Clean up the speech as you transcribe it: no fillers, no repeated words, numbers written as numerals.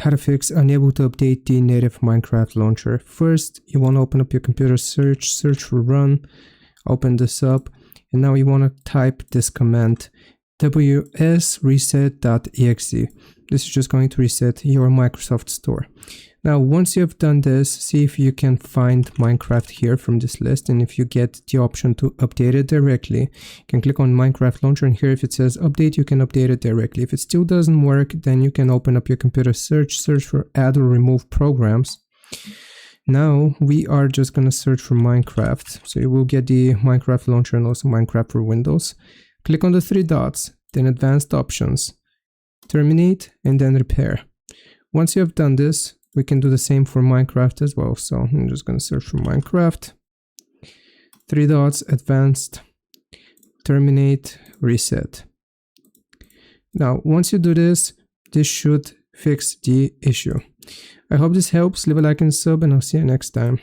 how to fix unable to update the native Minecraft launcher. First, you want to open up your computer, search for run, open this up, and now you want to type this command wsreset.exe. This is just going to reset your Microsoft Store. Now, once you have done this, see if you can find Minecraft here from this list, and if you get the option to update it directly, you can click on Minecraft Launcher, and here if it says update, you can update it directly. If it still doesn't work, then you can open up your computer, search for add or remove programs. Now, we are just going to search for Minecraft, so you will get the Minecraft Launcher and also Minecraft for Windows. Click on the three dots, then Advanced Options, Terminate, and then Repair. Once you have done this, we can do the same for Minecraft as well. So I'm just going to search for Minecraft, three dots, Advanced, Terminate, Reset. Now, once you do this, this should fix the issue. I hope this helps. Leave a like and sub, and I'll see you next time.